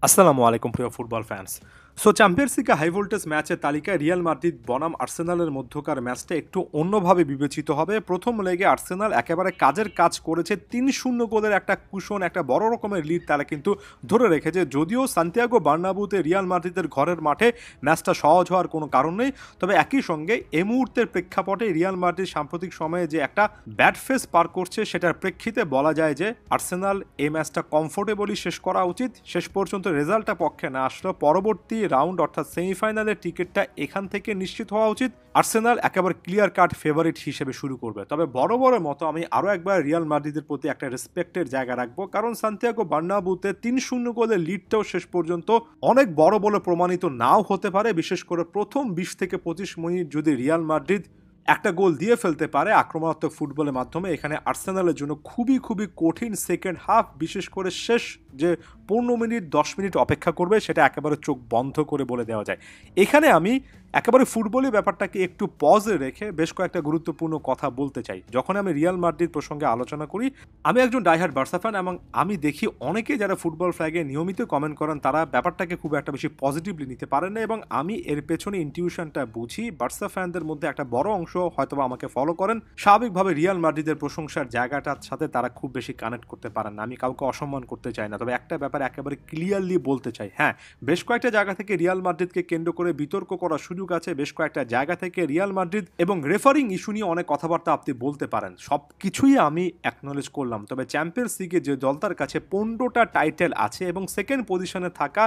আসসালামু আলাইকুম প্রিয় ফুটবল ফ্যান্স। চ্যাম্পিয়ন্স লিগে হাই ভোল্টেজ ম্যাচের তালিকায় রিয়াল মাদ্রিদ বনাম আর্সেনালের মধ্যকার ম্যাচটা একটু অন্যভাবে বিবেচিত হবে। প্রথম লেগে আর্সেনাল একেবারে কাজের কাজ করেছে, ৩-০ গোলের একটা কুশন, একটা বড় রকমের লিড তারা কিন্তু ধরে রেখেছে। যদিও সান্তিয়াগো বার্নাবুতে রিয়াল মাদ্রিদের ঘরের মাঠে ম্যাচটা সহজ হওয়ার কোনো কারণ নেই, তবে একই সঙ্গে এই মুহূর্তের প্রেক্ষাপটে রিয়াল মাদ্রিদ সাম্প্রতিক সময়ে যে একটা ব্যাড ফেস পার করছে সেটার প্রেক্ষিতে বলা যায় যে আর্সেনাল এই ম্যাচটা কমফোর্টেবলি শেষ করা উচিত। শেষ পর্যন্ত রেজাল্টটা পক্ষে না আসলেও পরবর্তী রাউন্ড অর্থাৎ সেমিফাইনালের টিকিটটা এখান থেকে নিশ্চিত হওয়া উচিত। আর্সেনাল একেবারে ক্লিয়ার কাট ফেভারিট হিসেবে শুরু করবে, তবে বড় বড় মতো আমি আরও একবার রিয়াল মাদ্রিদের প্রতি একটা রেসপেক্টের জায়গা রাখবো, কারণ সান্তিয়াগো বার্নাবুতে ৩-০ গোলের লিডটাও শেষ পর্যন্ত অনেক বড় বলে প্রমাণিত নাও হতে পারে। বিশেষ করে প্রথম ২০ থেকে ২৫ মিনিট যদি রিয়াল মাদ্রিদ একটা গোল দিয়ে ফেলতে পারে আক্রমণাত্মক ফুটবলের মাধ্যমে, এখানে আর্সেনালের জন্য খুবই খুবই কঠিন সেকেন্ড হাফ, বিশেষ করে শেষ যে ১৫ মিনিট ১০ মিনিট অপেক্ষা করবে সেটা একেবারে চোখ বন্ধ করে বলে দেওয়া যায়। এখানে আমি একেবারে ফুটবলি ব্যাপারটাকে একটু পজে রেখে বেশ কয়েকটা গুরুত্বপূর্ণ কথা বলতে চাই। যখন আমি রিয়াল মাদ্রিদ প্রসঙ্গে আলোচনা করি, আমি একজন ডাইহার্ড বার্সা ফ্যান এবং আমি দেখি অনেকে যারা ফুটবল ফ্ল্যাগে নিয়মিত কমেন্ট করেন তারা ব্যাপারটাকে খুব একটা বেশি পজিটিভলি নিতে পারেন না, এবং আমি এর পেছনে ইনটিউশনটা বুঝি। বার্সা ফ্যানদের মধ্যে একটা বড় অংশ হয়তো আমাকে ফলো করেন, স্বাভাবিকভাবে রিয়াল মাদ্রিদের প্রশংসার জায়গাটার সাথে তারা খুব বেশি কানেক্ট করতে পারেন না। আমি কাউকে অসম্মান করতে চাই না, তবে একটা ব্যাপার একেবারে ক্লিয়ারলি বলতে চাই, হ্যাঁ, বেশ কয়েকটা জায়গা থেকে রিয়াল মাদ্রিদকে কেন্দ্র করে বিতর্ক করার সুযোগ আছে। বেশ কয়েকটা জায়গা থেকে রিয়াল মাদ্রিদ এবং রেফারিং ইস্যু নিয়ে অনেক কথাবার্তা আপনি বলতে পারেন, সব কিছুই আমি অ্যাকনলেজ করলাম। তবে চ্যাম্পিয়ন্স লিগে যে দলটার কাছে ১৫টা টাইটেল আছে এবং সেকেন্ড পজিশনে থাকা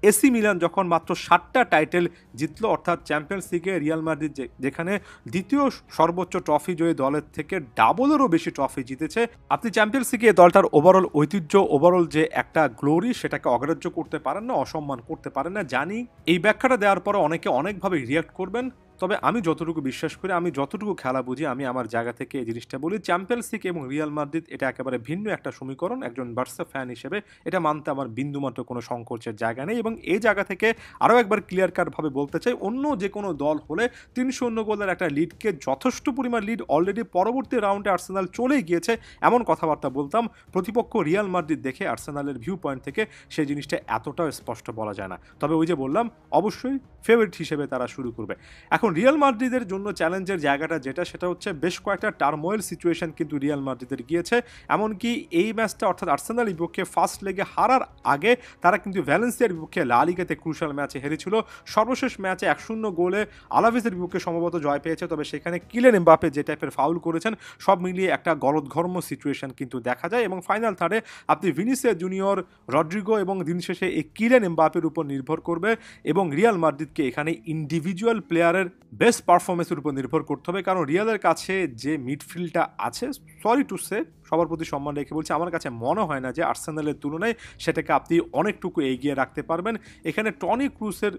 এসি মিলান যখন মাত্র ৭টা টাইটেল জিতলো, অর্থাৎ চ্যাম্পিয়ন্স লিগে রিয়াল মাদ্রিদ যেখানে দ্বিতীয় সর্বোচ্চ ট্রফি জয়ী দলের থেকে ডাবলেরও বেশি ট্রফি জিতেছে, আপনি চ্যাম্পিয়ন্স লিগে এই দলটার ওভারঅল ঐতিহ্য, ওভারঅল যে একটা গ্লোরি সেটাকে অগ্রাহ্য করতে পারেন না, অসম্মান করতে পারেন না। জানি এই ব্যাখ্যাটা দেওয়ার পরে অনেকে অনেকভাবে রিয়াক্ট করবেন, তবে আমি যতটুকু বিশ্বাস করি, আমি যতটুকু খেলা বুঝি, আমি আমার জায়গা থেকে এই জিনিসটা বলি, চ্যাম্পিয়ন্স লিগ এবং রিয়াল মাদ্রিদ এটা একেবারে ভিন্ন একটা সমীকরণ। একজন বার্সা ফ্যান হিসেবে এটা মানতে আমার বিন্দুমাত্র কোনো সংকোচের জায়গা নেই, এবং এই জায়গা থেকে আরও একবার ক্লিয়ার কাটভাবে বলতে চাই, অন্য যে কোনো দল হলে ৩-০ গোলের একটা লিডকে যথেষ্ট পরিমাণ লিড অলরেডি পরবর্তী রাউন্ডে আর্সেনাল চলেই গিয়েছে এমন কথাবার্তা বলতাম। প্রতিপক্ষ রিয়াল মাদ্রিদ দেখে আর্সেনালের ভিউ পয়েন্ট থেকে সেই জিনিসটা এতটাও স্পষ্ট বলা যায় না, তবে ওই যে বললাম অবশ্যই ফেভারিট হিসেবে তারা শুরু করবে। এখন রিয়াল মাদ্রিদের জন্য চ্যালেঞ্জের জায়গাটা যেটা, সেটা হচ্ছে বেশ কয়েকটা টার্মোয়েল সিচুয়েশন কিন্তু রিয়াল মাদ্রিদের গিয়েছে। এমনকি এই ম্যাচটা অর্থাৎ আর্সেনাল বিপক্ষে ফার্স্ট লেগে হারার আগে তারা কিন্তু ভ্যালেন্সিয়ার বিপক্ষে লা লিগাতে ক্রুশাল ম্যাচে হেরেছিল। সর্বশেষ ম্যাচে ১-০ গোলে আলাভেজের বিপক্ষে সম্ভবত জয় পেয়েছে, তবে সেখানে কিলিয়ান এমবাপে যে টাইপের ফাউল করেছেন সব মিলিয়ে একটা গলদঘর্ম সিচুয়েশন কিন্তু দেখা যায়, এবং ফাইনাল থার্ডে আপনি ভিনিসিয়াস জুনিয়র, রড্রিগো এবং দিন শেষে এই কিলিয়ান এমবাপের উপর নির্ভর করবে, এবং রিয়াল মাদ্রিদকে এখানে ইন্ডিভিজুয়াল প্লেয়ারের বেস্ট পারফরমেন্সের উপর নির্ভর করতে হবে। কারণ রিয়ালের কাছে যে মিডফিল্ডটা আছে, সরি টু সে, সবার প্রতি সম্মান রেখে বলছি, আমার কাছে মনে হয় না যে আর্সেনালের তুলনায় সেটাকে আপনি অনেকটুকু এগিয়ে রাখতে পারবেন। এখানে টনি ক্রুসের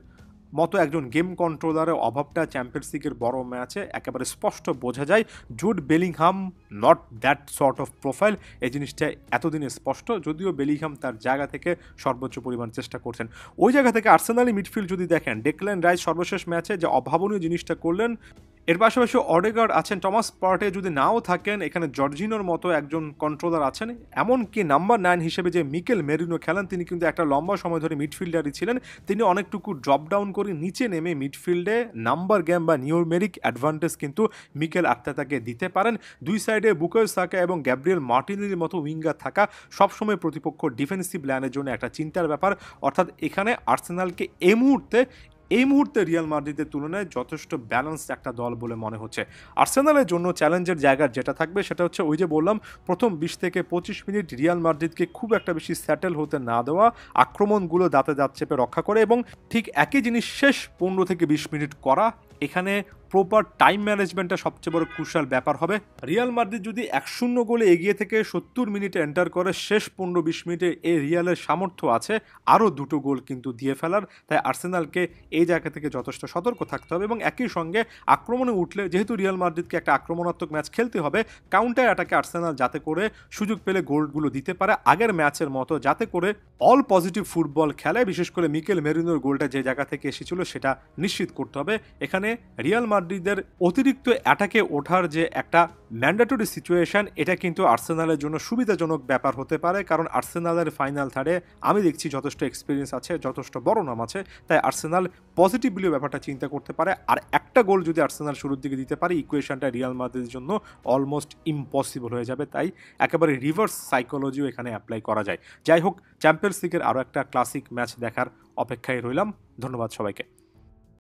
মতো একজন গেম কন্ট্রোলারের অভাবটা চ্যাম্পিয়ন্স লিগের বড় ম্যাচে একেবারে স্পষ্ট বোঝা যায়। Jude Bellingham not that sort of profile, এই জিনিসটা এতদিনে স্পষ্ট, যদিও বেলিংহাম তার জায়গা থেকে সর্বোচ্চ পরিমাণ চেষ্টা করছেন। ওই জায়গা থেকে আর্সেনালি মিডফিল্ড যদি দেখেন, ডেকল্যান রাইস সর্বশেষ ম্যাচে যে অভাবনীয় জিনিসটা করলেন, এর পাশাপাশি অডেগার্ড আছেন, টমাস পার্টে যদি নাও থাকেন, এখানে জর্জিনোর মতো একজন কন্ট্রোলার আছেন, এমনকি নাম্বার 9 হিসেবে যে মিকেল মেরিনো খেলেন, তিনি কিন্তু একটা লম্বা সময় ধরে মিডফিল্ডারই ছিলেন। তিনি অনেকটুকু ড্রপ ডাউন করে নিচে নেমে মিডফিল্ডে নাম্বার গেম বা নিউমেরিক অ্যাডভান্টেজ কিন্তু মিকেল আর্তেতাকে দিতে পারেন। দুই সাইডে বুকায়ো সাকা এবং গ্যাব্রিয়েল মার্টিনেলির মতো উইঙ্গার থাকা সবসময় প্রতিপক্ষ ডিফেন্সিভ লাইনের জন্য একটা চিন্তার ব্যাপার। অর্থাৎ এখানে আর্সেনালকে এই মুহূর্তে রিয়াল মাদ্রিদের তুলনায় যথেষ্ট ব্যালেন্সড একটা দল বলে মনে হচ্ছে। আর্সেনালের জন্য চ্যালেঞ্জের জায়গা যেটা থাকবে সেটা হচ্ছে ওই যে বললাম, প্রথম ২০ থেকে ২৫ মিনিট রিয়াল মাদ্রিদকে খুব একটা বেশি সেটেল হতে না দেওয়া, আক্রমণগুলো দাঁতে দাঁত চেপে রক্ষা করে, এবং ঠিক একই জিনিস শেষ ১৫ থেকে ২০ মিনিট করা। এখানে প্রপার টাইম ম্যানেজমেন্টটা সবচেয়ে বড় ক্রুশাল ব্যাপার হবে। রিয়াল মাদ্রিদ যদি ১-০ গোলে এগিয়ে থেকে ৭০ মিনিটে এন্টার করে, শেষ ১৫-২০ মিনিটে এই রিয়ালের সামর্থ্য আছে আরও দুটো গোল কিন্তু দিয়ে ফেলার। তাই আর্সেনালকে এই জায়গা থেকে যথেষ্ট সতর্ক থাকতে হবে, এবং একই সঙ্গে আক্রমণে উঠলে, যেহেতু রিয়াল মাদ্রিদকে একটা আক্রমণাত্মক ম্যাচ খেলতে হবে, কাউন্টার অ্যাটাকে আর্সেনাল যাতে করে সুযোগ পেলে গোলগুলো দিতে পারে আগের ম্যাচের মতো, যাতে করে অল পজিটিভ ফুটবল খেলে। বিশেষ করে মিকেল মেরিনোর গোলটা যে জায়গা থেকে এসেছিল সেটা নিশ্চিত করতে হবে। এখানে রিয়াল মাদ্রিদের অতিরিক্ত অ্যাটাকে ওঠার যে একটা ম্যান্ডেটরি সিচুয়েশন, এটা কিন্তু আর্সেনালের জন্য সুবিধাজনক ব্যাপার হতে পারে, কারণ আর্সেনালের ফাইনাল থার্ডে আমি দেখছি যথেষ্ট এক্সপিরিয়েন্স আছে, যথেষ্ট বড় নাম আছে, তাই আর্সেনাল পজিটিভলি ব্যাপারটা চিন্তা করতে পারে। আর একটা গোল যদি আর্সেনাল শুরুর দিকে দিতে পারে, ইকুয়েশনটা রিয়াল মাদ্রিদের জন্য অলমোস্ট ইম্পসিবল হয়ে যাবে, তাই একেবারে রিভার্স সাইকোলজিও এখানে অ্যাপ্লাই করা যায়। যাই হোক, চ্যাম্পিয়ন্স লিগের আরও একটা ক্লাসিক ম্যাচ দেখার অপেক্ষায় রইলাম। ধন্যবাদ সবাইকে।